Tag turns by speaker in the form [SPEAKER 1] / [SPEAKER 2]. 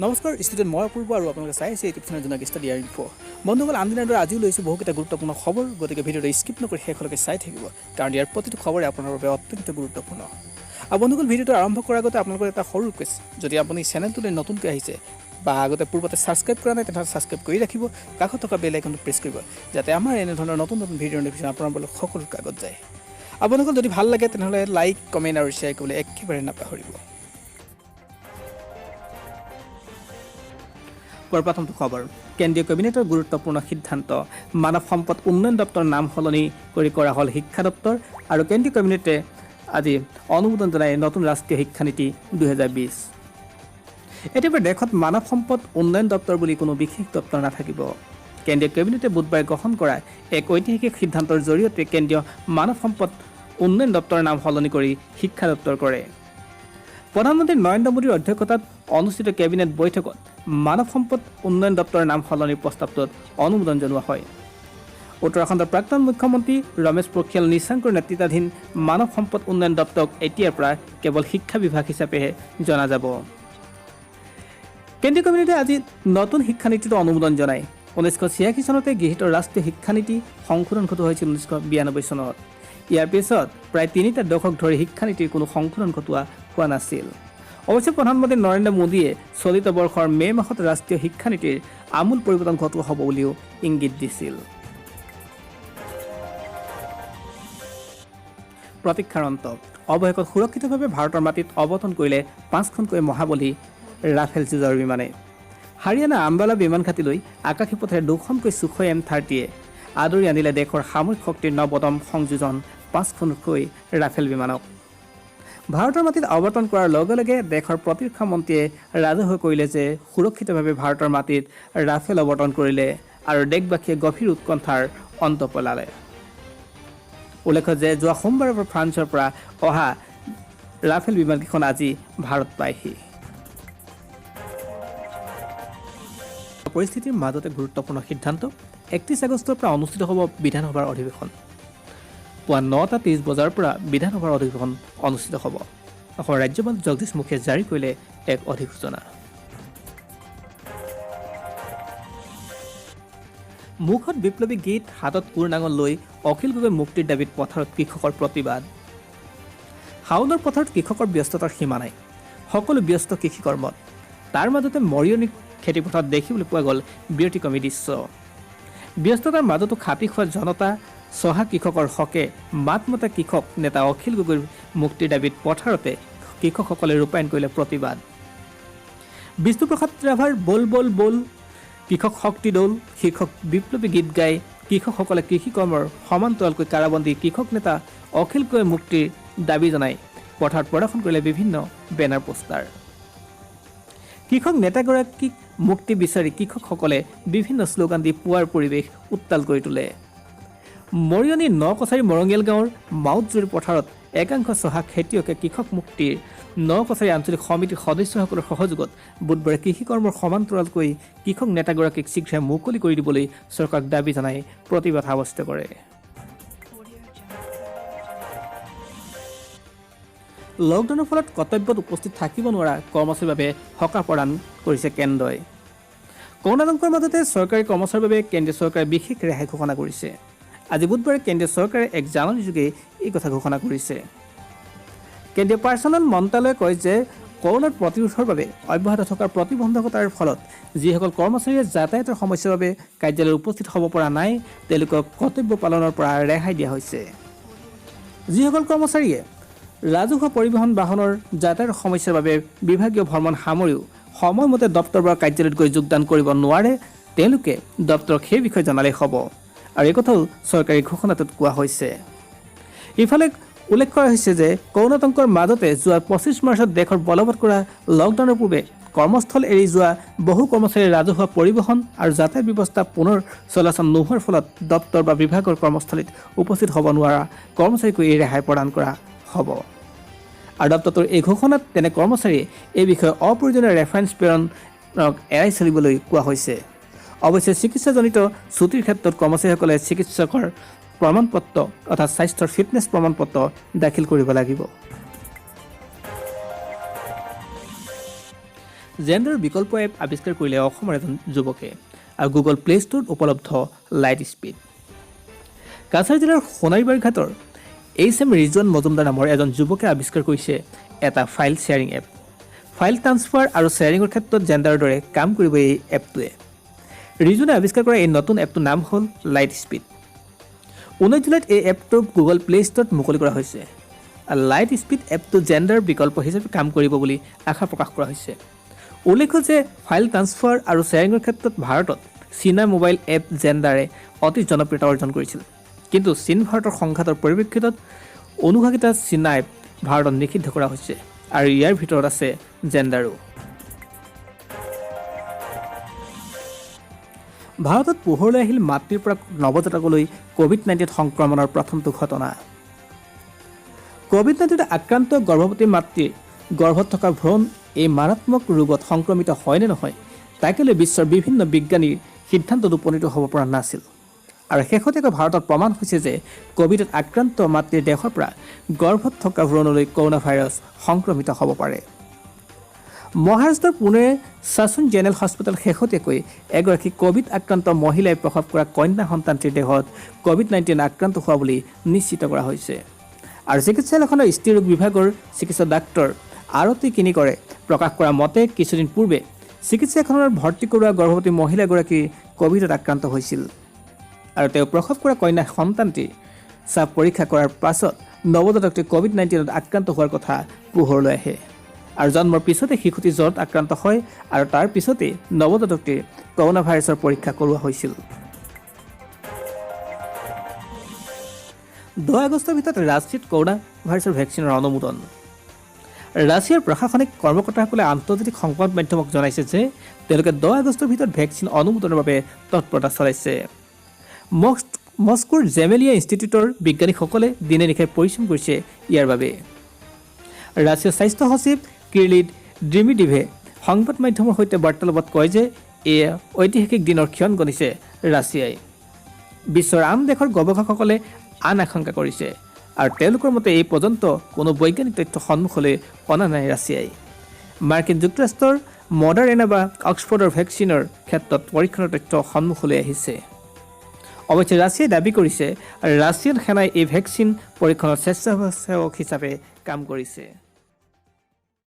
[SPEAKER 1] নমস্কাৰ ষ্টুডেণ্ট মই অপূৰ্ব আৰু আপোনালোকে চাই আছে ইউটিউব চেনেল জোনাক ষ্টাডি ইনফ বন্ধুসকল আনদিনাৰ দৰে আজিও লৈছোঁ বহুকেইটা গুৰুত্বপূৰ্ণ খবৰ গতিকে ভিডিঅ'টো স্কিপ নকৰি শেষলৈকে চাই থাকিব কাৰণ ইয়াৰ প্ৰতিটো খবৰে আপোনাৰ বাবে অত্যন্ত গুৰুত্বপূৰ্ণ আৰু বন্ধুসকল ভিডিঅ'টো আৰম্ভ কৰাৰ আগতে আপোনালোকৰ এটা সৰু ৰিকুৱেষ্ট যদি আপুনি চেনেলটোলৈ নতুনকৈ আহিছে বা আগতে পূৰ্বতে ছাবস্ক্ৰাইব কৰা নাই তেনেহ'লে ছাবস্ক্ৰাইব কৰি ৰাখিব কাষত থকা বেল আইকনটো প্ৰেছ কৰিব যাতে আমাৰ এনেধৰণৰ নতুন ভিডিঅ'ৰ নটিফিকেশ্যন আপোনালোকৰ সকলো কাগত যায় আৰু বন্ধুসকল যদি ভাল লাগে তেনেহ'লে লাইক কমেণ্ট আৰু শ্বেয়াৰ কৰিবলৈ একেবাৰে নাপাহৰিব প্ৰথমটো খবৰ কেন্দ্ৰীয় কেবিনেটৰ গুৰুত্বপূৰ্ণ সিদ্ধান্ত মানৱ সম্পদ উন্নয়ন দপ্তৰৰ নাম সলনি কৰি কৰা হ'ল শিক্ষা দপ্তৰ আৰু কেন্দ্ৰীয় কেবিনেটে আজি অনুমোদন জনায় নতুন ৰাষ্ট্ৰীয় শিক্ষানীতি 2020 এতিয়াৰ দেশত মানৱ সম্পদ উন্নয়ন দপ্তৰ বুলি কোনো বিশেষ দপ্তৰ নাথাকিব কেন্দ্ৰীয় কেবিনেটে বুধবাৰে গ্ৰহণ কৰা এক ঐতিহাসিক সিদ্ধান্তৰ জৰিয়তে কেন্দ্ৰীয় মানৱ সম্পদ উন্নয়ন দপ্তৰৰ নাম সলনি কৰি শিক্ষা দপ্তৰ কৰে প্ৰধানমন্ত্ৰী নৰেন্দ্ৰ মোদীৰ অধ্যক্ষতাত অনুষ্ঠিত কেবিনেট বৈঠকত মানৱ সম্পদ উন্নয়ন দপ্তৰৰ নাম সলনিৰ প্ৰস্তাৱটোত অনুমোদন জনোৱা হয় উত্তৰাখণ্ডৰ প্ৰাক্তন মুখ্যমন্ত্ৰী ৰমেশ পোখৰিয়াল নিশাংকৰ নেতৃত্বাধীন মানৱ সম্পদ উন্নয়ন দপ্তৰক এতিয়াৰ পৰা কেৱল শিক্ষা বিভাগ হিচাপেহে জনা যাব কেন্দ্ৰীয় কেবিনেটে আজি নতুন শিক্ষানীতিটো অনুমোদন জনায় 1986 চনতে গৃহীত ৰাষ্ট্ৰীয় শিক্ষানীতি সংশোধন ঘটোৱা হৈছিল 1992 চনত ইয়াৰ পিছত প্ৰায় 3টা দশক ধৰি শিক্ষানীতিৰ কোনো সংশোধন ঘটোৱা হোৱা নাছিল অৱশ্যে প্ৰধানমন্ত্ৰী নৰেন্দ্ৰ মোদীয়ে চলিত বৰ্ষৰ মে মাহত ৰাষ্ট্ৰীয় শিক্ষানীতিৰ আমূল পৰিৱৰ্তন ঘটোৱা হ'ব বুলিও ইংগিত দিছিল প্ৰতীক্ষাৰ অন্ত অৱশেষত সুৰক্ষিতভাৱে ভাৰতৰ মাটিত অৱতৰণ কৰিলে 5খনকৈ মহাবলী ৰাফেল যুঁজৰ বিমানে হাৰিয়ানা আম্বালা বিমান ঘাটিলৈ আকাশী পথেৰে 2খনকৈ সুখয় M30য়ে আদৰি আনিলে দেশৰ সামৰিক শক্তিৰ নৱতম সংযোজন 5খনকৈ ৰাফেল বিমানক ভাৰতৰ মাটিত অৱতৰণ কৰাৰ লগে লগে দেশৰ প্ৰতিৰক্ষা মন্ত্ৰীয়ে ৰাজহুৱা কৰিলে যে সুৰক্ষিতভাৱে ভাৰতৰ মাটিত ৰাফেল অৱতৰণ কৰিলে আৰু দেশবাসীয়ে গভীৰ উৎকণ্ঠাৰ অন্ত পেলালে উল্লেখ্য যে যোৱা সোমবাৰৰ পৰা ফ্ৰান্সৰ পৰা অহা ৰাফেল বিমানকেইখন আজি ভাৰত পায়হি পৰিস্থিতিৰ মাজতে গুৰুত্বপূৰ্ণ সিদ্ধান্ত 31 আগষ্টৰ পৰা অনুষ্ঠিত হ'ব বিধানসভাৰ অধিৱেশন পুৱা 9:30 বজাৰ পৰা বিধানসভাৰ অধিৱেশন অনুষ্ঠিত হ'ব অসমৰ ৰাজ্যপাল জগদীশ মুখীয়ে জাৰি কৰিলে এক অধিসূচনা মুখত বিপ্লৱী গীত হাতত কোৰ নাঙল লৈ অখিল গগৈ মুক্তিৰ দাবীত পথাৰত কৃষকৰ প্ৰতিবাদ হাউলৰ পথাৰত কৃষকৰ ব্যস্ততাৰ সীমা নাই সকলো ব্যস্ত কৃষি কৰ্মত তাৰ মাজতে মৰিয়নি খেতিপথাৰত দেখিবলৈ পোৱা গ'ল ব্যতিক্ৰমী দৃশ্য ব্যস্ততাৰ মাজতো খাপি খোৱা জনতা চহা কৃষকৰ হকে মাত মতা কৃষক নেতা অখিল গগৈৰ মুক্তিৰ দাবীত পথাৰতে কৃষকসকলে ৰূপায়ণ কৰিলে প্ৰতিবাদ বিষ্ণুপ্ৰসাদ ৰাভাৰ বল বল বল কৃষক শক্তি দৌল শীৰ্ষক বিপ্লৱী গীত গাই কৃষকসকলে কৃষি কৰ্মৰ সমান্তৰালকৈ কাৰাবন্দী কৃষক নেতা অখিল গগৈৰ মুক্তিৰ দাবী জনাই পথাৰত প্ৰদৰ্শন কৰিলে বিভিন্ন বেনাৰ পোষ্টাৰ কৃষক নেতাগৰাকীক মুক্তি বিচাৰি কৃষকসকলে বিভিন্ন শ্লোগান দি পুৱাৰ পৰিৱেশ উত্তাল কৰি তোলে মৰিয়নি নকছাৰী মৰঙিয়াল গাঁৱৰ মাউতজুৰি পথাৰত একাংশ চহা খেতিয়কে কৃষক মুক্তিৰ নকছাৰী আঞ্চলিক সমিতিৰ সদস্যসকলৰ সহযোগত বুধবাৰে কৃষি কৰ্মৰ সমান্তৰালকৈ কৃষক নেতাগৰাকীক শীঘ্ৰে মুকলি কৰি দিবলৈ চৰকাৰক দাবী জনাই প্ৰতিবাদ সাব্যস্ত কৰে লকডাউনৰ ফলত কৰ্তব্যত উপস্থিত থাকিব নোৱাৰা কৰ্মচাৰীৰ বাবে সকাহ প্ৰদান কৰিছে কেন্দ্ৰই কৰোনাতংকৰ মাজতে চৰকাৰী কৰ্মচাৰীৰ বাবে কেন্দ্ৰীয় চৰকাৰে বিশেষ ৰেহাই ঘোষণা কৰিছে আজি বুধবাৰে কেন্দ্ৰীয় চৰকাৰে এক জাননীযোগে এই কথা ঘোষণা কৰিছে কেন্দ্ৰীয় পাৰ্চনেল মন্ত্ৰালয়ে কয় যে কৰোনাৰ প্ৰতিৰোধৰ বাবে অব্যাহত থকা প্ৰতিবন্ধকতাৰ ফলত যিসকল কৰ্মচাৰীয়ে যাতায়াতৰ সমস্যাৰ বাবে কাৰ্যালয়ত উপস্থিত হ'ব পৰা নাই তেওঁলোকক কৰ্তব্য পালনৰ পৰা ৰেহাই দিয়া হৈছে যিসকল কৰ্মচাৰীয়ে ৰাজহুৱা পৰিবহণ বাহনৰ যাতায়াতৰ সমস্যাৰ বাবে বিভাগীয় ভ্ৰমণ সামৰিও সময়মতে দপ্তৰ বা কাৰ্যালয়ত গৈ যোগদান কৰিব নোৱাৰে তেওঁলোকে দপ্তৰক সেই বিষয়ে জনালেই হ'ব আৰু এই কথাও চৰকাৰী ঘোষণাটোত কোৱা হৈছে ইফালে উল্লেখ কৰা হৈছে যে কৰোনাতংকৰ মাজতে যোৱা 25 মাৰ্চত দেশৰ বলবৎ কৰা লকডাউনৰ পূৰ্বে কৰ্মস্থল এৰি যোৱা বহু কৰ্মচাৰীৰ ৰাজহুৱা পৰিবহণ আৰু যাতায়াত ব্যৱস্থা পুনৰ চলাচল নোহোৱাৰ ফলত দপ্তৰ বা বিভাগৰ কৰ্মস্থলীত উপস্থিত হ'ব নোৱাৰা কৰ্মচাৰীক এই ৰেহাই প্ৰদান কৰা হ'ব আৰু দপ্তৰটোৰ এই ঘোষণাত তেনে কৰ্মচাৰীয়ে এই বিষয়ে অপ্ৰয়োজনীয় ৰেফাৰেন্স প্ৰেৰণক এৰাই চলিবলৈ কোৱা হৈছে অৱশ্যে চিকিৎসাজনিত ছুটিৰ ক্ষেত্ৰত কৰ্মচাৰীসকলে চিকিৎসকৰ প্ৰমাণপত্ৰ অৰ্থাৎ স্বাস্থ্যৰ ফিটনেছ প্ৰমাণপত্ৰ দাখিল কৰিব লাগিব জেণ্ডাৰ বিকল্প এপ আৱিষ্কাৰ কৰিলে অসমৰ এজন যুৱকে আৰু গুগল প্লে ষ্ট'ৰত উপলব্ধ লাইট স্পীড। কাছাৰ জিলাৰ সোণাৰীবাৰী ঘাটৰ HM ৰিজৱান মজুমদাৰ নামৰ এজন যুৱকে আৱিষ্কাৰ কৰিছে এটা file sharing app. File transfer আৰু শ্বেয়াৰিঙৰ ক্ষেত্ৰত জেণ্ডাৰৰ দৰে কাম কৰিব এই এপটোৱে। ৰিজৱানে আৱিষ্কাৰ কৰা এই নতুন এপটোৰ নাম হ'ল লাইট স্পীড। 19 জুলাইত এই এপটো গুগল প্লে ষ্ট'ৰত মুকলি কৰা হৈছে। লাইট স্পীড এপটো জেণ্ডাৰ বিকল্প হিচাপে কাম কৰিব বুলি আশা প্ৰকাশ কৰা হৈছে। উল্লেখ্য যে ফাইল ট্ৰান্সফাৰ আৰু শ্বেয়াৰিঙৰ ক্ষেত্ৰত ভাৰতত চীনা মোবাইল এপ জেণ্ডাৰে অতি জনপ্ৰিয়তা অৰ্জন কৰিছিল। কিন্তু চীন ভাৰতৰ সংঘাতৰ পৰিপ্ৰেক্ষিতত অনুভাগিতা চীনা এপ ভাৰতত নিষিদ্ধ কৰা হৈছে আৰু ইয়াৰ ভিতৰত আছে জেণ্ডাৰো। ভাৰতত পোহৰলৈ আহিল মাতৃৰ পৰা নৱজাতকলৈ COVID-19 সংক্ৰমণৰ প্ৰথমটো ঘটনা। COVID-19 আক্ৰান্ত গৰ্ভৱতী মাতৃৰ গৰ্ভত থকা ভ্ৰূণ এই মাৰাত্মক ৰোগত সংক্ৰমিত হয় নে নহয় তাকে লৈ বিশ্বৰ বিভিন্ন বিজ্ঞানীৰ সিদ্ধান্তত উপনীত হ'ব পৰা নাছিল। আৰু শেহতীয়াকৈ ভাৰতত প্ৰমাণ হৈছে যে ক'ভিডত আক্ৰান্ত মাতৃৰ দেহৰ পৰা গৰ্ভত থকা ভ্ৰূণলৈ কৰোণা ভাইৰাছ সংক্ৰমিত হ'ব পাৰে। মহাৰাষ্ট্ৰৰ পুনেৰ ছাচুন জেনেৰেল হস্পিটেল শেহতীয়াকৈ এগৰাকী ক'ভিড আক্ৰান্ত মহিলাই প্ৰসৱ কৰা কন্যা সন্তানটিৰ দেহত COVID-19 আক্ৰান্ত হোৱা বুলি নিশ্চিত কৰা হৈছে। আৰু চিকিৎসালয়খনৰ স্ত্ৰীৰোগ বিভাগৰ চিকিৎসক ডাক্তৰ আৰতি কিনিকৰে প্ৰকাশ কৰা মতে কিছুদিন পূৰ্বে চিকিৎসালয়খনত ভৰ্তি কৰোৱা গৰ্ভৱতী মহিলাগৰাকী ক'ভিডত আক্ৰান্ত হৈছিল আৰু তেওঁ প্ৰসৱ কৰা কন্যা সন্তানটিৰ চাপ পৰীক্ষা কৰাৰ পাছত নৱজাতকটি COVID-19 আক্ৰান্ত হোৱাৰ কথা পোহৰলৈ আহে আৰু জন্মৰ পিছতে শিশুটি জ্বৰত আক্ৰান্ত হয় আৰু তাৰ পিছতেই নৱজাতকটিৰ কৰোণা ভাইৰাছৰ পৰীক্ষা কৰোৱা হৈছিল। 10 আগষ্টৰ ভিতৰত ৰাছিয়াত কৰোণা ভাইৰাছৰ ভেকচিনৰ অনুমোদন। ৰাছিয়াৰ প্ৰশাসনিক কৰ্মকৰ্তাসকলে আন্তৰ্জাতিক সংবাদ মাধ্যমক জনাইছে যে তেওঁলোকে 10 আগষ্টৰ ভিতৰত ভেকচিন অনুমোদনৰ বাবে তৎপৰতা চলাইছে। মস্কোৰ জেমেলিয়া ইনষ্টিটিউটৰ বিজ্ঞানীসকলে দিনে নিশাই পৰিশ্ৰম কৰিছে ইয়াৰ বাবে। ৰাছিয়াৰ স্বাস্থ্য সচিব কিৰিল ডিমিট্ৰিভে সংবাদ মাধ্যমৰ সৈতে বাৰ্তালাপত কয় যে এয়া ঐতিহাসিক দিনৰ ক্ষণ গণিছে ৰাছিয়াই। বিশ্বৰ আন দেশৰ গৱেষকসকলে আন আশংকা কৰিছে আৰু তেওঁলোকৰ মতে এই পৰ্যন্ত কোনো বৈজ্ঞানিক তথ্য সন্মুখলৈ অনা নাই ৰাছিয়াই। মাৰ্কিন যুক্তৰাষ্ট্ৰৰ মডাৰেনা বা অক্সফৰ্ডৰ ভেকচিনৰ ক্ষেত্ৰত পৰীক্ষণৰ তথ্য সন্মুখলৈ আহিছে। অৱশ্যে ৰাছিয়াই দাবী কৰিছে ৰাছিয়ান সেনাই এই ভেকচিন পৰীক্ষণৰ স্বেচ্ছাসেৱক হিচাপে কাম কৰিছে।